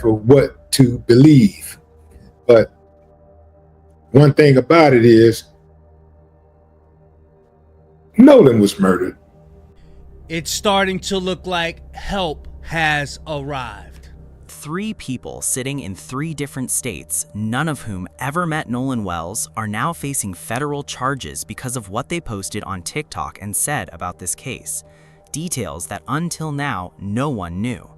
for what to believe. But one thing about it is Nolan was murdered. It's starting to look like help has arrived. 3 people sitting in 3 different states, none of whom ever met Nolan Wells, are now facing federal charges because of what they posted on TikTok and said about this case. Details that until now, no one knew.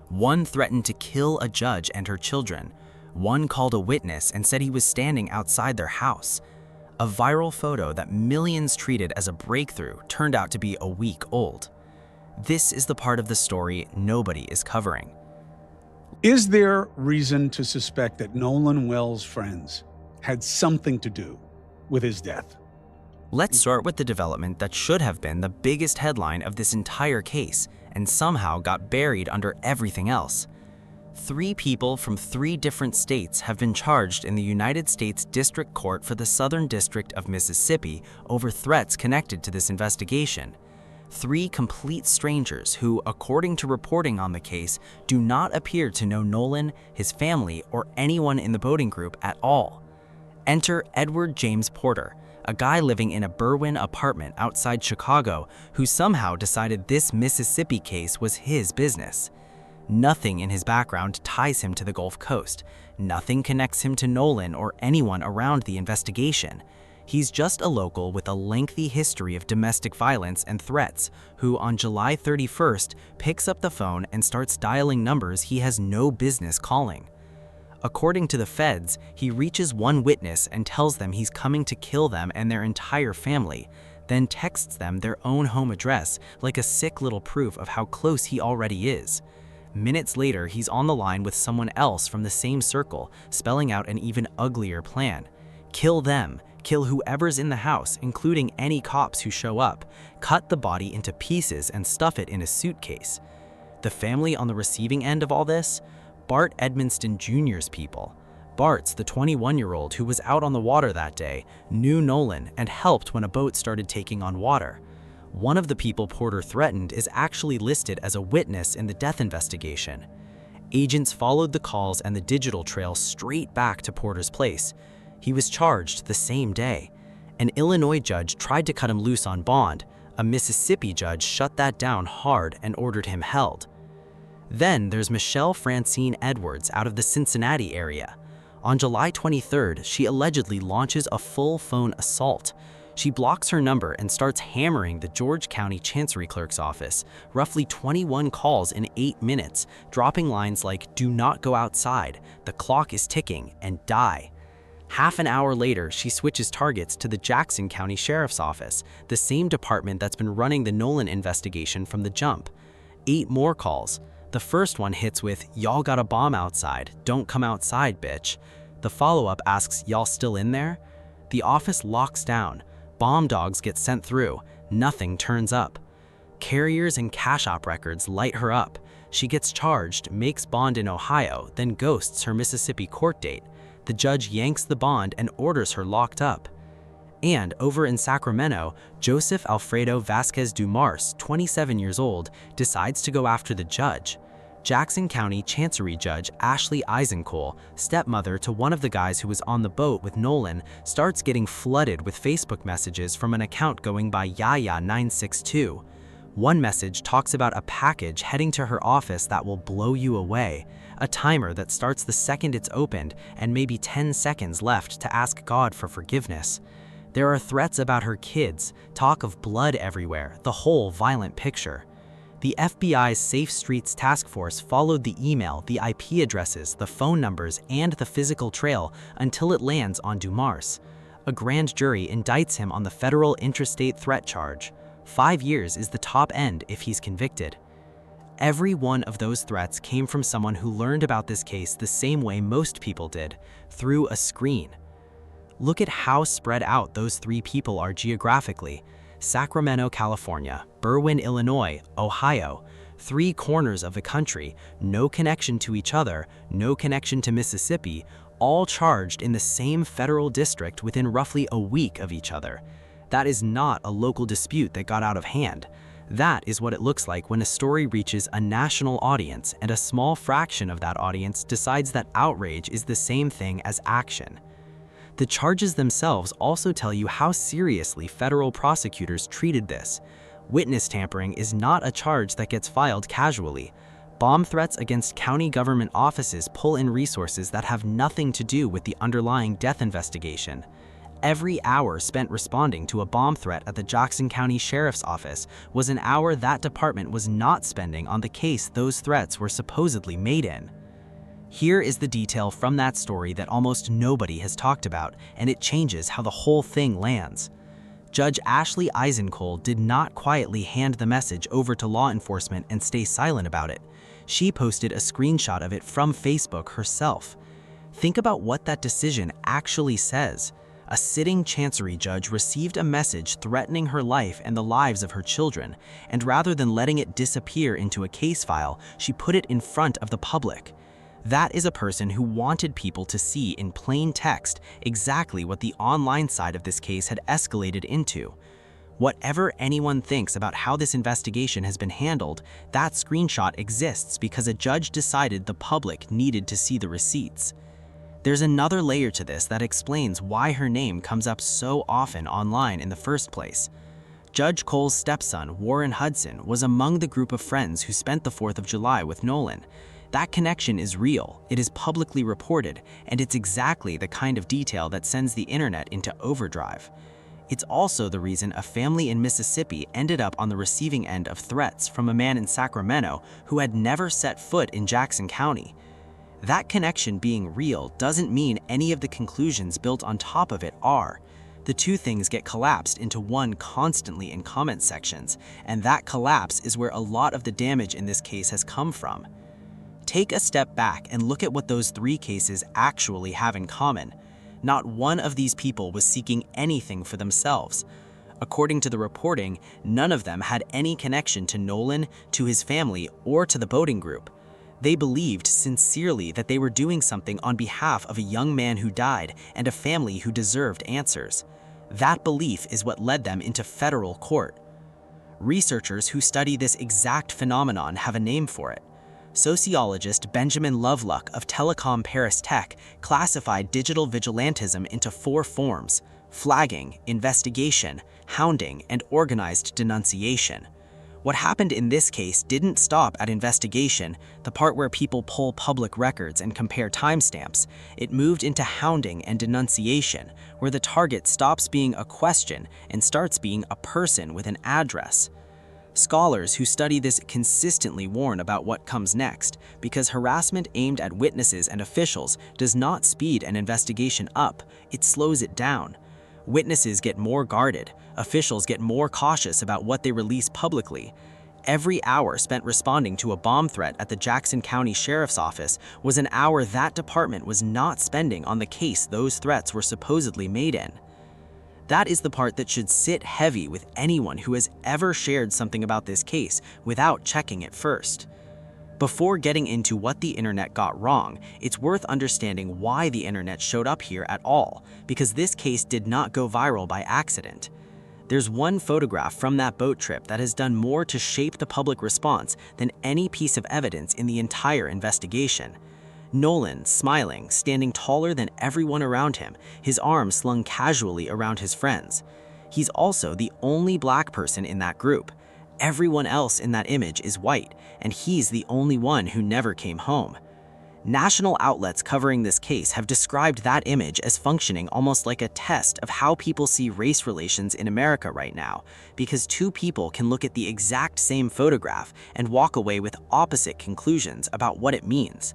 One threatened to kill a judge and her children. One called a witness and said he was standing outside their house. A viral photo that millions treated as a breakthrough turned out to be a week old. This is the part of the story nobody is covering. Is there reason to suspect that Nolan Wells' friends had something to do with his death? Let's start with the development that should have been the biggest headline of this entire case and somehow got buried under everything else. 3 people from 3 different states have been charged in the United States District Court for the Southern District of Mississippi over threats connected to this investigation. 3 complete strangers who, according to reporting on the case, do not appear to know Nolan, his family, or anyone in the boating group at all. Enter Edward James Porter, a guy living in a Berwyn apartment outside Chicago who somehow decided this Mississippi case was his business. Nothing in his background ties him to the Gulf Coast. Nothing connects him to Nolan or anyone around the investigation. He's just a local with a lengthy history of domestic violence and threats who on July 31st picks up the phone and starts dialing numbers he has no business calling. According to the feds, he reaches one witness and tells them he's coming to kill them and their entire family, then texts them their own home address like a sick little proof of how close he already is. Minutes later, he's on the line with someone else from the same circle, spelling out an even uglier plan. Kill them. Kill whoever's in the house, including any cops who show up, cut the body into pieces and stuff it in a suitcase. The family on the receiving end of all this? Bart Edmonston Jr.'s people. Bart's the 21-year-old who was out on the water that day, knew Nolan, and helped when a boat started taking on water. One of the people Porter threatened is actually listed as a witness in the death investigation. Agents followed the calls and the digital trail straight back to Porter's place. He was charged the same day. An Illinois judge tried to cut him loose on bond. A Mississippi judge shut that down hard and ordered him held. Then there's Michelle Francine Edwards out of the Cincinnati area. On July 23rd, she allegedly launches a full phone assault. She blocks her number and starts hammering the George County Chancery Clerk's office, roughly 21 calls in 8 minutes, dropping lines like "do not go outside," "the clock is ticking," and "die." Half an hour later, she switches targets to the Jackson County Sheriff's Office, the same department that's been running the Nolan investigation from the jump. 8 more calls. The first one hits with, "Y'all got a bomb outside, don't come outside, bitch." The follow-up asks, "Y'all still in there?" The office locks down. Bomb dogs get sent through. Nothing turns up. Carriers and cash op records light her up. She gets charged, makes bond in Ohio, then ghosts her Mississippi court date. The judge yanks the bond and orders her locked up. And over in Sacramento, Joseph Alfredo Vasquez Dumars, 27 years old, decides to go after the judge. Jackson County Chancery Judge Ashley Eisencole, stepmother to one of the guys who was on the boat with Nolan, starts getting flooded with Facebook messages from an account going by Yaya962. One message talks about a package heading to her office that will blow you away, a timer that starts the second it's opened, and maybe 10 seconds left to ask God for forgiveness. There are threats about her kids, talk of blood everywhere, the whole violent picture. The FBI's Safe Streets Task Force followed the email, the IP addresses, the phone numbers, and the physical trail until it lands on Dumars. A grand jury indicts him on the federal interstate threat charge. 5 years is the top end if he's convicted. Every one of those threats came from someone who learned about this case the same way most people did, through a screen. Look at how spread out those 3 people are geographically. Sacramento, California, Berwyn, Illinois, Ohio, 3 corners of the country, no connection to each other, no connection to Mississippi, all charged in the same federal district within roughly a week of each other. That is not a local dispute that got out of hand. That is what it looks like when a story reaches a national audience and a small fraction of that audience decides that outrage is the same thing as action. The charges themselves also tell you how seriously federal prosecutors treated this. Witness tampering is not a charge that gets filed casually. Bomb threats against county government offices pull in resources that have nothing to do with the underlying death investigation. Every hour spent responding to a bomb threat at the Jackson County Sheriff's Office was an hour that department was not spending on the case those threats were supposedly made in. Here is the detail from that story that almost nobody has talked about, and it changes how the whole thing lands. Judge Ashley Eisencole did not quietly hand the message over to law enforcement and stay silent about it. She posted a screenshot of it from Facebook herself. Think about what that decision actually says. A sitting chancery judge received a message threatening her life and the lives of her children, and rather than letting it disappear into a case file, she put it in front of the public. That is a person who wanted people to see in plain text exactly what the online side of this case had escalated into. Whatever anyone thinks about how this investigation has been handled, that screenshot exists because a judge decided the public needed to see the receipts. There's another layer to this that explains why her name comes up so often online in the first place. Judge Cole's stepson, Warren Hudson, was among the group of friends who spent the 4th of July with Nolan. That connection is real, it is publicly reported, and it's exactly the kind of detail that sends the internet into overdrive. It's also the reason a family in Mississippi ended up on the receiving end of threats from a man in Sacramento who had never set foot in Jackson County. That connection being real doesn't mean any of the conclusions built on top of it are. The two things get collapsed into one constantly in comment sections, and that collapse is where a lot of the damage in this case has come from. Take a step back and look at what those three cases actually have in common. Not one of these people was seeking anything for themselves. According to the reporting, none of them had any connection to Nolan, to his family, or to the boating group. They believed sincerely that they were doing something on behalf of a young man who died and a family who deserved answers. That belief is what led them into federal court. Researchers who study this exact phenomenon have a name for it. Sociologist Benjamin Lovelock of Telecom Paris Tech classified digital vigilantism into 4 forms: flagging, investigation, hounding, and organized denunciation. What happened in this case didn't stop at investigation, the part where people pull public records and compare timestamps. It moved into hounding and denunciation, where the target stops being a question and starts being a person with an address. Scholars who study this consistently warn about what comes next, because harassment aimed at witnesses and officials does not speed an investigation up, it slows it down. Witnesses get more guarded, officials get more cautious about what they release publicly. Every hour spent responding to a bomb threat at the Jackson County Sheriff's Office was an hour that department was not spending on the case those threats were supposedly made in. That is the part that should sit heavy with anyone who has ever shared something about this case without checking it first. Before getting into what the internet got wrong, it's worth understanding why the internet showed up here at all, because this case did not go viral by accident. There's one photograph from that boat trip that has done more to shape the public response than any piece of evidence in the entire investigation. Nolan, smiling, standing taller than everyone around him, his arms slung casually around his friends. He's also the only black person in that group. Everyone else in that image is white, and he's the only one who never came home. National outlets covering this case have described that image as functioning almost like a test of how people see race relations in America right now, because two people can look at the exact same photograph and walk away with opposite conclusions about what it means.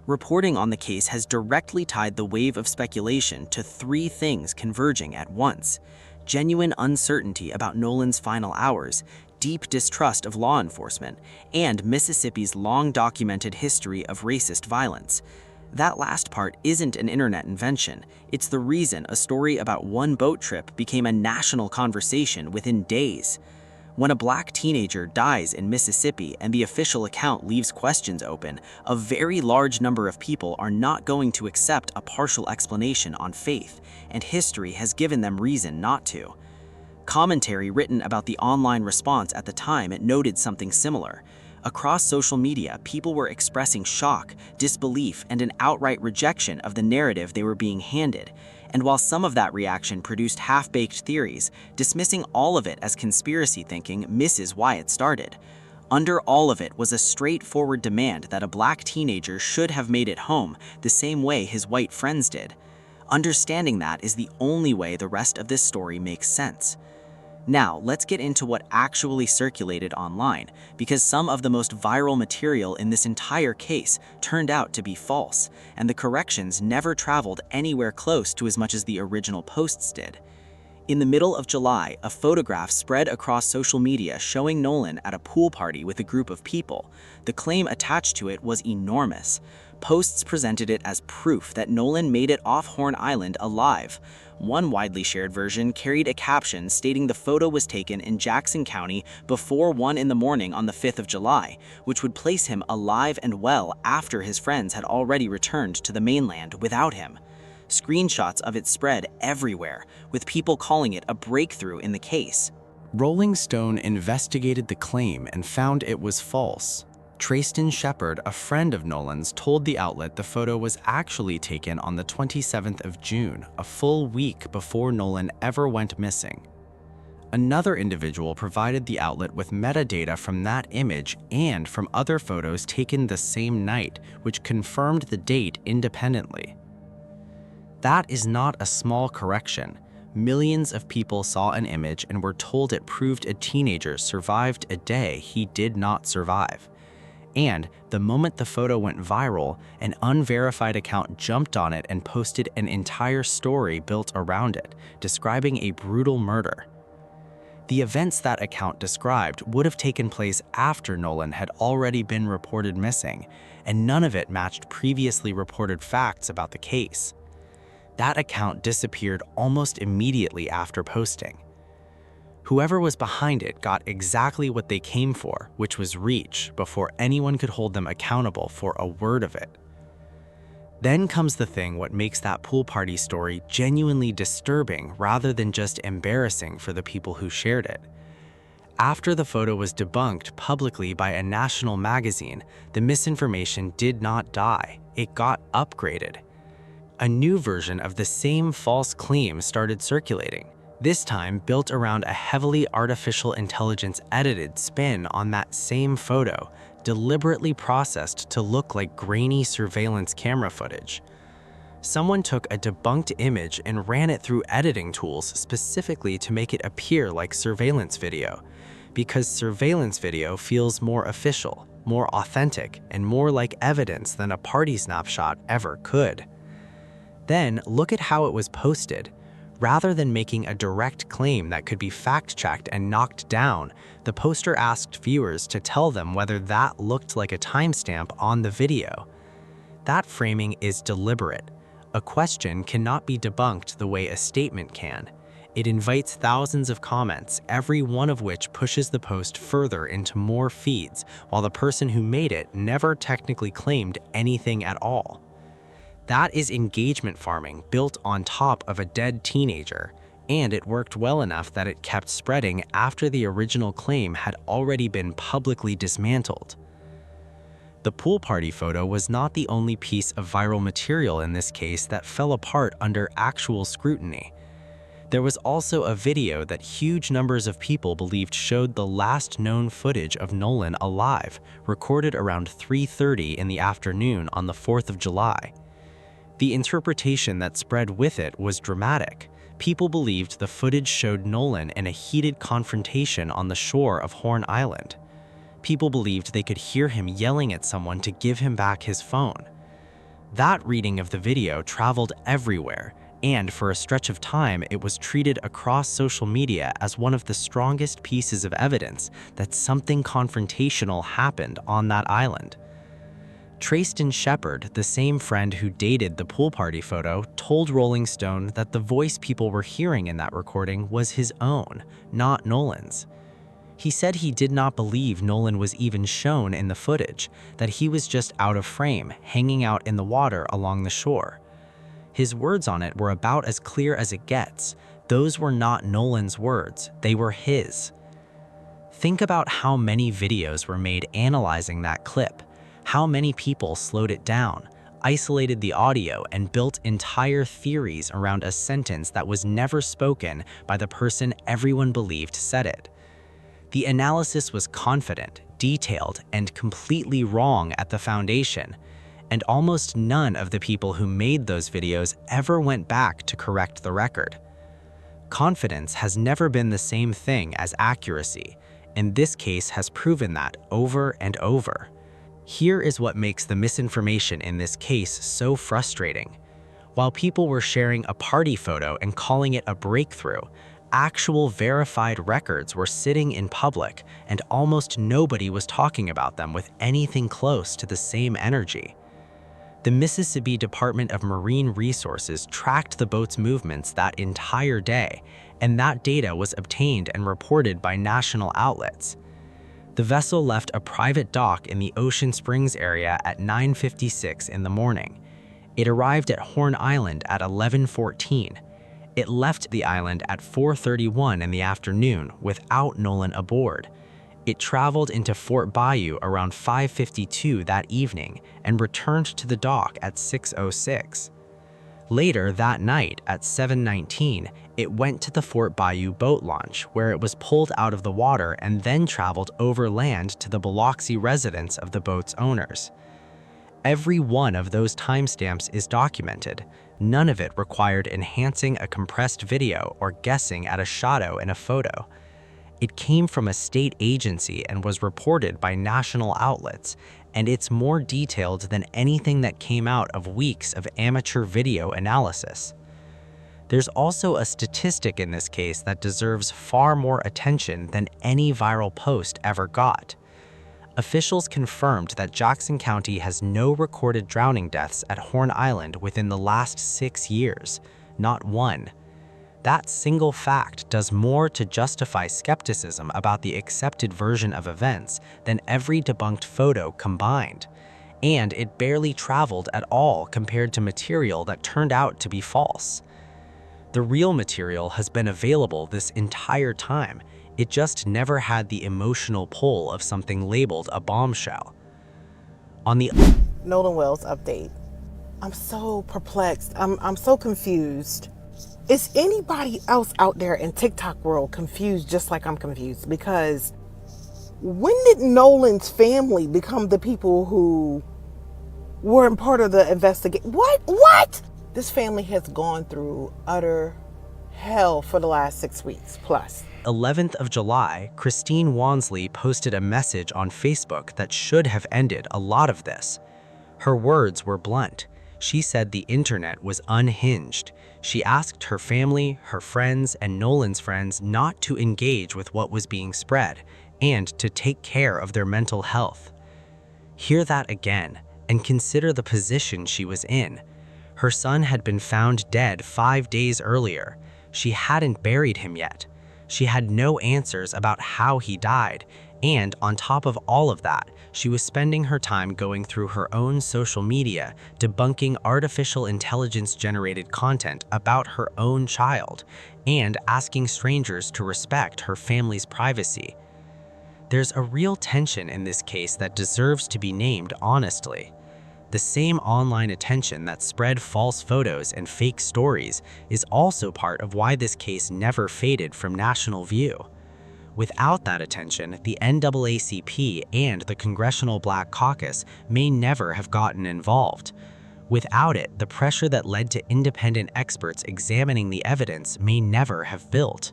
Reporting on the case has directly tied the wave of speculation to 3 things converging at once: genuine uncertainty about Nolan's final hours, deep distrust of law enforcement, and Mississippi's long-documented history of racist violence. That last part isn't an internet invention. It's the reason a story about one boat trip became a national conversation within days. When a black teenager dies in Mississippi and the official account leaves questions open, a very large number of people are not going to accept a partial explanation on faith, and history has given them reason not to. Commentary written about the online response at the time noted something similar. Across social media, people were expressing shock, disbelief, and an outright rejection of the narrative they were being handed. And while some of that reaction produced half-baked theories, dismissing all of it as conspiracy thinking misses why it started. Under all of it was a straightforward demand that a black teenager should have made it home the same way his white friends did. Understanding that is the only way the rest of this story makes sense. Now, let's get into what actually circulated online, because some of the most viral material in this entire case turned out to be false, and the corrections never traveled anywhere close to as much as the original posts did. In the middle of July, a photograph spread across social media showing Nolan at a pool party with a group of people. The claim attached to it was enormous. Posts presented it as proof that Nolan made it off Horn Island alive. One widely shared version carried a caption stating the photo was taken in Jackson County before 1 in the morning on the 5th of July, which would place him alive and well after his friends had already returned to the mainland without him. Screenshots of it spread everywhere, with people calling it a breakthrough in the case. Rolling Stone investigated the claim and found it was false. Trayston Shepard, a friend of Nolan's, told the outlet the photo was actually taken on the 27th of June, a full week before Nolan ever went missing. Another individual provided the outlet with metadata from that image and from other photos taken the same night, which confirmed the date independently. That is not a small correction. Millions of people saw an image and were told it proved a teenager survived a day he did not survive. And the moment the photo went viral, an unverified account jumped on it and posted an entire story built around it, describing a brutal murder. The events that account described would have taken place after Nolan had already been reported missing, and none of it matched previously reported facts about the case. That account disappeared almost immediately after posting. Whoever was behind it got exactly what they came for, which was reach, before anyone could hold them accountable for a word of it. Then comes the thing what makes that pool party story genuinely disturbing rather than just embarrassing for the people who shared it. After the photo was debunked publicly by a national magazine, the misinformation did not die, it got upgraded. A new version of the same false claim started circulating, this time built around a heavily artificial intelligence edited spin on that same photo, deliberately processed to look like grainy surveillance camera footage. Someone took a debunked image and ran it through editing tools specifically to make it appear like surveillance video, because surveillance video feels more official, more authentic, and more like evidence than a party snapshot ever could. Then look at how it was posted. Rather than making a direct claim that could be fact-checked and knocked down, the poster asked viewers to tell them whether that looked like a timestamp on the video. That framing is deliberate. A question cannot be debunked the way a statement can. It invites thousands of comments, every one of which pushes the post further into more feeds, while the person who made it never technically claimed anything at all. That is engagement farming built on top of a dead teenager, and it worked well enough that it kept spreading after the original claim had already been publicly dismantled. The pool party photo was not the only piece of viral material in this case that fell apart under actual scrutiny. There was also a video that huge numbers of people believed showed the last known footage of Nolan alive, recorded around 3:30 in the afternoon on the 4th of July. The interpretation that spread with it was dramatic. People believed the footage showed Nolan in a heated confrontation on the shore of Horn Island. People believed they could hear him yelling at someone to give him back his phone. That reading of the video traveled everywhere, and for a stretch of time it was treated across social media as one of the strongest pieces of evidence that something confrontational happened on that island. Trayston Shepard, the same friend who dated the pool party photo, told Rolling Stone that the voice people were hearing in that recording was his own, not Nolan's. He said he did not believe Nolan was even shown in the footage, that he was just out of frame, hanging out in the water along the shore. His words on it were about as clear as it gets. Those were not Nolan's words, they were his. Think about how many videos were made analyzing that clip, how many people slowed it down, isolated the audio, and built entire theories around a sentence that was never spoken by the person everyone believed said it. The analysis was confident, detailed, and completely wrong at the foundation, and almost none of the people who made those videos ever went back to correct the record. Confidence has never been the same thing as accuracy, and this case has proven that over and over. Here is what makes the misinformation in this case so frustrating. While people were sharing a party photo and calling it a breakthrough, actual verified records were sitting in public, and almost nobody was talking about them with anything close to the same energy. The Mississippi Department of Marine Resources tracked the boat's movements that entire day, and that data was obtained and reported by national outlets. The vessel left a private dock in the Ocean Springs area at 9:56 in the morning. It arrived at Horn Island at 11:14. It left the island at 4:31 in the afternoon without Nolan aboard. It traveled into Fort Bayou around 5:52 that evening and returned to the dock at 6:06. Later that night at 7:19, it went to the Fort Bayou boat launch, where it was pulled out of the water and then traveled overland to the Biloxi residence of the boat's owners. Every one of those timestamps is documented. None of it required enhancing a compressed video or guessing at a shadow in a photo. It came from a state agency and was reported by national outlets, and it's more detailed than anything that came out of weeks of amateur video analysis. There's also a statistic in this case that deserves far more attention than any viral post ever got. Officials confirmed that Jackson County has no recorded drowning deaths at Horn Island within the last 6 years, not one. That single fact does more to justify skepticism about the accepted version of events than every debunked photo combined, and it barely traveled at all compared to material that turned out to be false. The real material has been available this entire time, it just never had the emotional pull of something labeled a bombshell. On the Nolan Wells update. I'm so perplexed. I'm so confused. Is anybody else out there in TikTok world confused just like I'm confused? Because when did Nolan's family become the people who weren't part of the investigation? What? This family has gone through utter hell for the last 6 weeks plus. 11th of July, Christine Wansley posted a message on Facebook that should have ended a lot of this. Her words were blunt. She said the internet was unhinged. She asked her family, her friends, and Nolan's friends not to engage with what was being spread and to take care of their mental health. Hear that again and consider the position she was in. Her son had been found dead 5 days earlier. She hadn't buried him yet. She had no answers about how he died, and on top of all of that, she was spending her time going through her own social media, debunking artificial intelligence-generated content about her own child, and asking strangers to respect her family's privacy. There's a real tension in this case that deserves to be named honestly. The same online attention that spread false photos and fake stories is also part of why this case never faded from national view. Without that attention, the NAACP and the Congressional Black Caucus may never have gotten involved. Without it, the pressure that led to independent experts examining the evidence may never have built.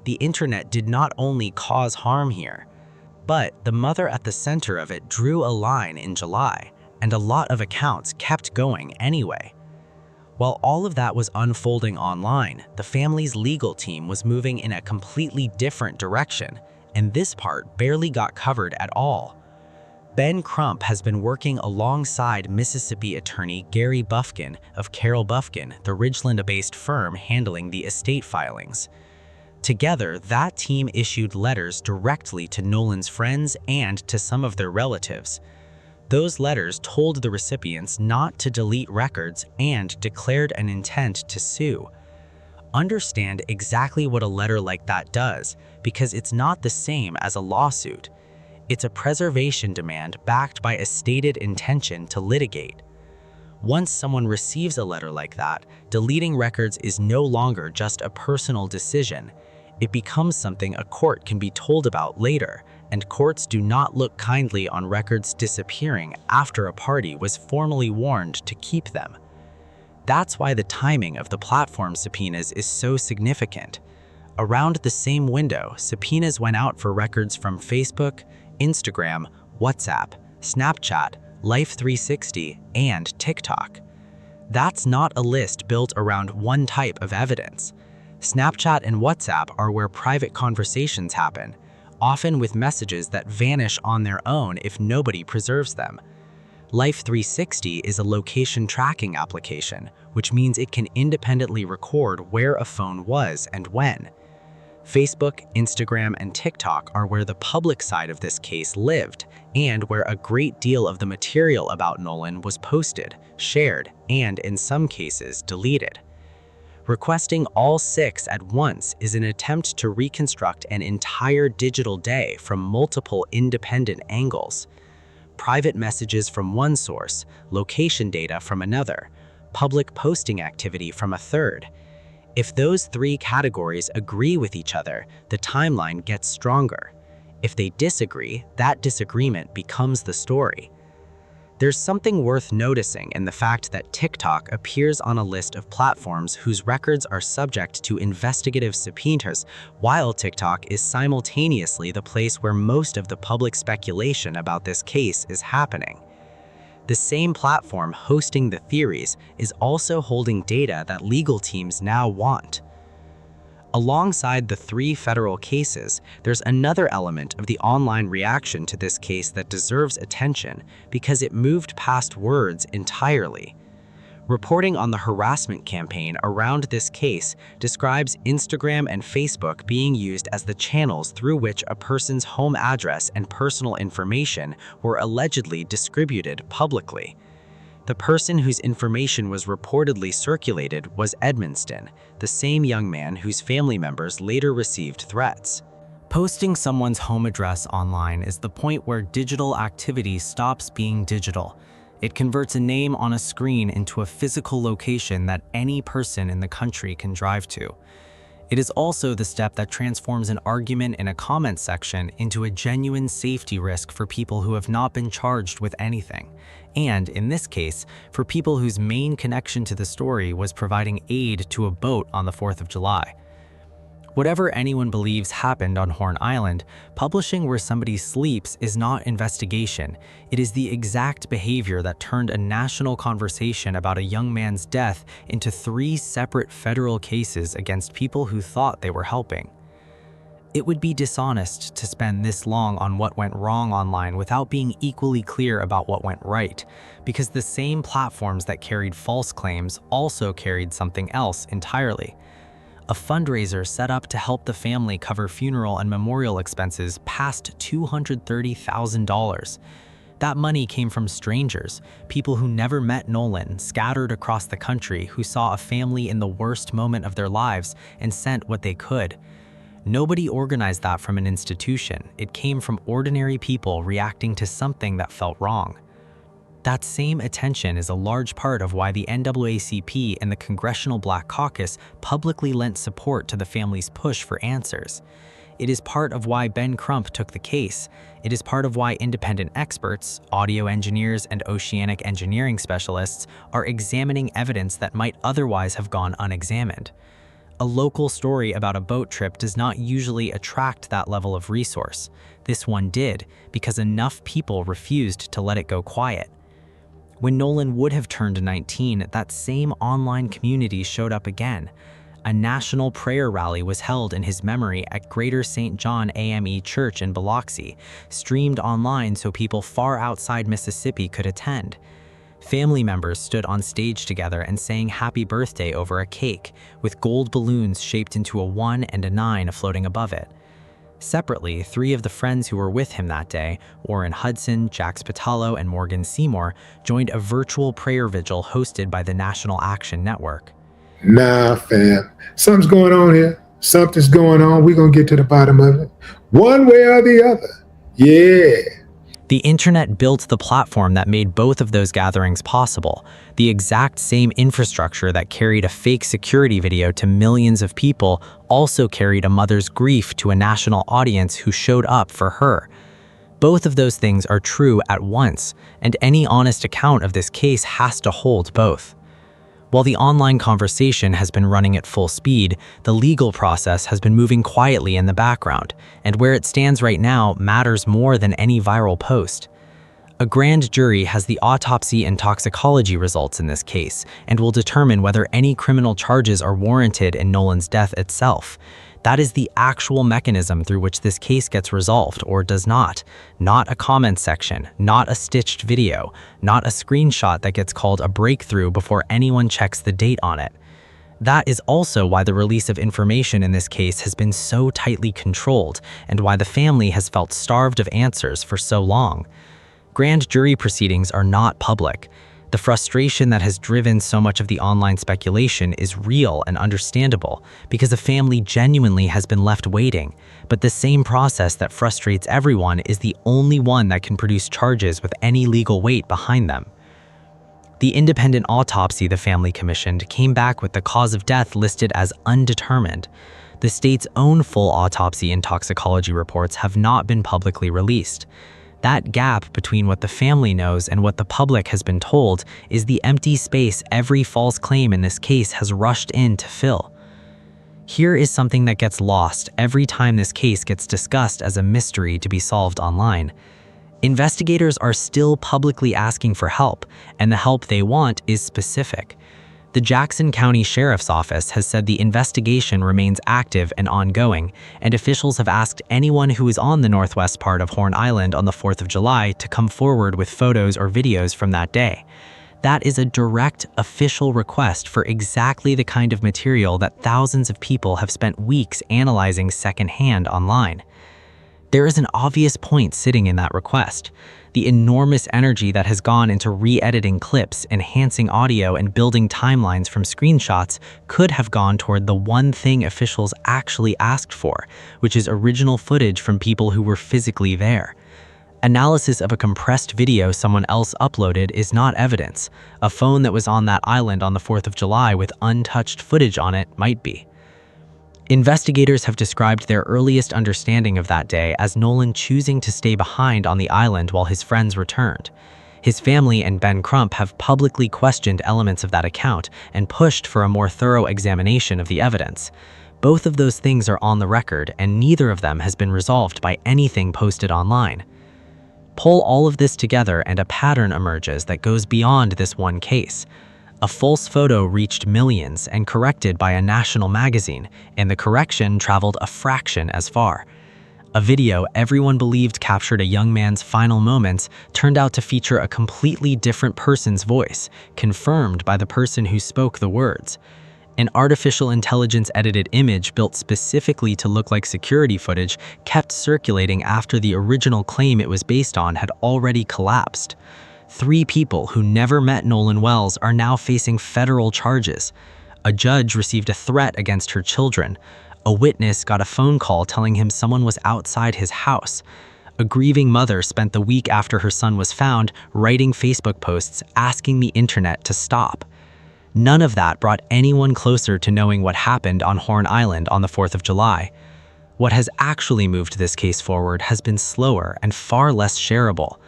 The internet did not only cause harm here, but the mother at the center of it drew a line in July, and a lot of accounts kept going anyway. While all of that was unfolding online, the family's legal team was moving in a completely different direction, and this part barely got covered at all. Ben Crump has been working alongside Mississippi attorney Gary Bufkin of Carroll Bufkin, the Ridgeland-based firm handling the estate filings. Together, that team issued letters directly to Nolan's friends and to some of their relatives. Those letters told the recipients not to delete records and declared an intent to sue. Understand exactly what a letter like that does, because it's not the same as a lawsuit. It's a preservation demand backed by a stated intention to litigate. Once someone receives a letter like that, deleting records is no longer just a personal decision. It becomes something a court can be told about later, and courts do not look kindly on records disappearing after a party was formally warned to keep them. That's why the timing of the platform subpoenas is so significant. Around the same window, subpoenas went out for records from Facebook, Instagram, WhatsApp, Snapchat, Life360, and TikTok. That's not a list built around one type of evidence. Snapchat and WhatsApp are where private conversations happen, often with messages that vanish on their own if nobody preserves them. Life360 is a location tracking application, which means it can independently record where a phone was and when. Facebook, Instagram, and TikTok are where the public side of this case lived, and where a great deal of the material about Nolan was posted, shared, and in some cases deleted. Requesting all 6 at once is an attempt to reconstruct an entire digital day from multiple independent angles. Private messages from one source, location data from another, public posting activity from a third. If those 3 categories agree with each other, the timeline gets stronger. If they disagree, that disagreement becomes the story. There's something worth noticing in the fact that TikTok appears on a list of platforms whose records are subject to investigative subpoenas, while TikTok is simultaneously the place where most of the public speculation about this case is happening. The same platform hosting the theories is also holding data that legal teams now want. Alongside the 3 federal cases, there's another element of the online reaction to this case that deserves attention because it moved past words entirely. Reporting on the harassment campaign around this case describes Instagram and Facebook being used as the channels through which a person's home address and personal information were allegedly distributed publicly. The person whose information was reportedly circulated was Edmonston, the same young man whose family members later received threats. Posting someone's home address online is the point where digital activity stops being digital. It converts a name on a screen into a physical location that any person in the country can drive to. It is also the step that transforms an argument in a comment section into a genuine safety risk for people who have not been charged with anything. And, in this case, for people whose main connection to the story was providing aid to a boat on the 4th of July. Whatever anyone believes happened on Horn Island, publishing where somebody sleeps is not investigation. It is the exact behavior that turned a national conversation about a young man's death into 3 separate federal cases against people who thought they were helping. It would be dishonest to spend this long on what went wrong online without being equally clear about what went right, because the same platforms that carried false claims also carried something else entirely. A fundraiser set up to help the family cover funeral and memorial expenses passed $230,000. That money came from strangers, people who never met Nolan, scattered across the country, who saw a family in the worst moment of their lives and sent what they could. Nobody organized that from an institution. It came from ordinary people reacting to something that felt wrong. That same attention is a large part of why the NAACP and the Congressional Black Caucus publicly lent support to the family's push for answers. It is part of why Ben Crump took the case. It is part of why independent experts, audio engineers, and oceanic engineering specialists are examining evidence that might otherwise have gone unexamined. A local story about a boat trip does not usually attract that level of resource. This one did, because enough people refused to let it go quiet. When Nolan would have turned 19, that same online community showed up again. A national prayer rally was held in his memory at Greater St. John AME Church in Biloxi, streamed online so people far outside Mississippi could attend. Family members stood on stage together and sang happy birthday over a cake, with gold balloons shaped into a 1 and a 9 floating above it. Separately, 3 of the friends who were with him that day, Warren Hudson, Jax Patalo, and Morgan Seymour, joined a virtual prayer vigil hosted by the National Action Network. Nah, fam. Something's going on here. Something's going on. We're going to get to the bottom of it. One way or the other. Yeah. The internet built the platform that made both of those gatherings possible, the exact same infrastructure that carried a fake security video to millions of people also carried a mother's grief to a national audience who showed up for her. Both of those things are true at once, and any honest account of this case has to hold both. While the online conversation has been running at full speed, the legal process has been moving quietly in the background, and where it stands right now matters more than any viral post. A grand jury has the autopsy and toxicology results in this case, and will determine whether any criminal charges are warranted in Nolan's death itself. That is the actual mechanism through which this case gets resolved or does not a comment section, not a stitched video, not a screenshot that gets called a breakthrough before anyone checks the date on it. That is also why the release of information in this case has been so tightly controlled, and why the family has felt starved of answers for so long. Grand jury proceedings are not public. The frustration that has driven so much of the online speculation is real and understandable because the family genuinely has been left waiting, but the same process that frustrates everyone is the only one that can produce charges with any legal weight behind them. The independent autopsy the family commissioned came back with the cause of death listed as undetermined. The state's own full autopsy and toxicology reports have not been publicly released. That gap between what the family knows and what the public has been told is the empty space every false claim in this case has rushed in to fill. Here is something that gets lost every time this case gets discussed as a mystery to be solved online. Investigators are still publicly asking for help, and the help they want is specific. The Jackson County Sheriff's Office has said the investigation remains active and ongoing, and officials have asked anyone who is on the northwest part of Horn Island on the 4th of July to come forward with photos or videos from that day. That is a direct official request for exactly the kind of material that thousands of people have spent weeks analyzing secondhand online. There is an obvious point sitting in that request. The enormous energy that has gone into re-editing clips, enhancing audio, and building timelines from screenshots could have gone toward the one thing officials actually asked for, which is original footage from people who were physically there. Analysis of a compressed video someone else uploaded is not evidence. A phone that was on that island on the 4th of July with untouched footage on it might be. Investigators have described their earliest understanding of that day as Nolan choosing to stay behind on the island while his friends returned. His family and Ben Crump have publicly questioned elements of that account and pushed for a more thorough examination of the evidence. Both of those things are on the record, and neither of them has been resolved by anything posted online. Pull all of this together and a pattern emerges that goes beyond this one case. A false photo reached millions and corrected by a national magazine, and the correction traveled a fraction as far. A video everyone believed captured a young man's final moments turned out to feature a completely different person's voice, confirmed by the person who spoke the words. An artificial intelligence-edited image built specifically to look like security footage kept circulating after the original claim it was based on had already collapsed. 3 people who never met Nolan Wells are now facing federal charges. A judge received a threat against her children. A witness got a phone call telling him someone was outside his house. A grieving mother spent the week after her son was found writing Facebook posts asking the internet to stop. None of that brought anyone closer to knowing what happened on Horn Island on the 4th of July. What has actually moved this case forward has been slower and far less shareable.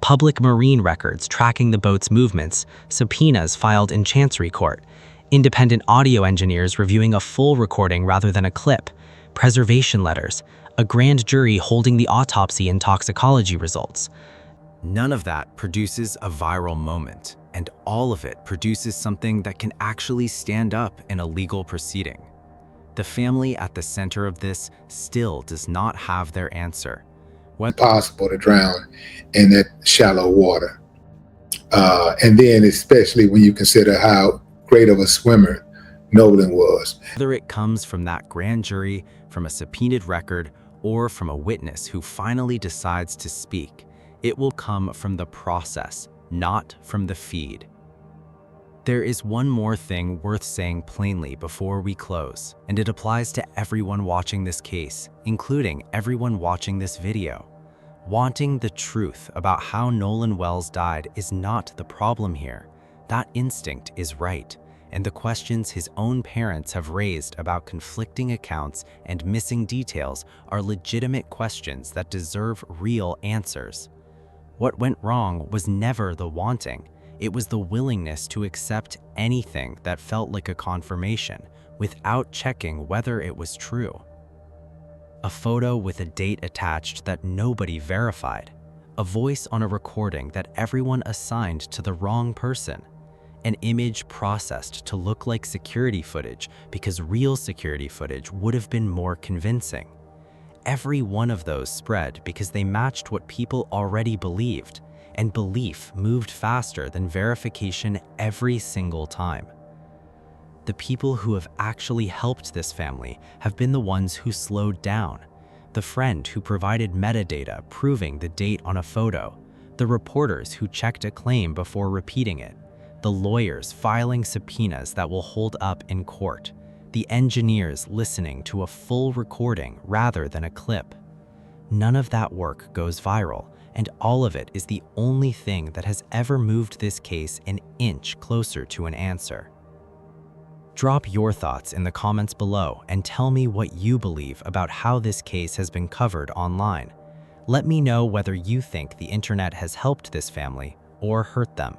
Public marine records tracking the boat's movements, subpoenas filed in Chancery Court, independent audio engineers reviewing a full recording rather than a clip, preservation letters, a grand jury holding the autopsy and toxicology results. None of that produces a viral moment, and all of it produces something that can actually stand up in a legal proceeding. The family at the center of this still does not have their answer. Possible to drown in that shallow water. And then especially when you consider how great of a swimmer Nolan was. Whether it comes from that grand jury, from a subpoenaed record, or from a witness who finally decides to speak, it will come from the process, not from the feed. There is one more thing worth saying plainly before we close, and it applies to everyone watching this case, including everyone watching this video. Wanting the truth about how Nolan Wells died is not the problem here. That instinct is right, and the questions his own parents have raised about conflicting accounts and missing details are legitimate questions that deserve real answers. What went wrong was never the wanting. It was the willingness to accept anything that felt like a confirmation without checking whether it was true. A photo with a date attached that nobody verified. A voice on a recording that everyone assigned to the wrong person. An image processed to look like security footage because real security footage would have been more convincing. Every one of those spread because they matched what people already believed, and belief moved faster than verification every single time. The people who have actually helped this family have been the ones who slowed down. The friend who provided metadata proving the date on a photo, the reporters who checked a claim before repeating it, the lawyers filing subpoenas that will hold up in court, the engineers listening to a full recording rather than a clip. None of that work goes viral, and all of it is the only thing that has ever moved this case an inch closer to an answer. Drop your thoughts in the comments below and tell me what you believe about how this case has been covered online. Let me know whether you think the internet has helped this family or hurt them.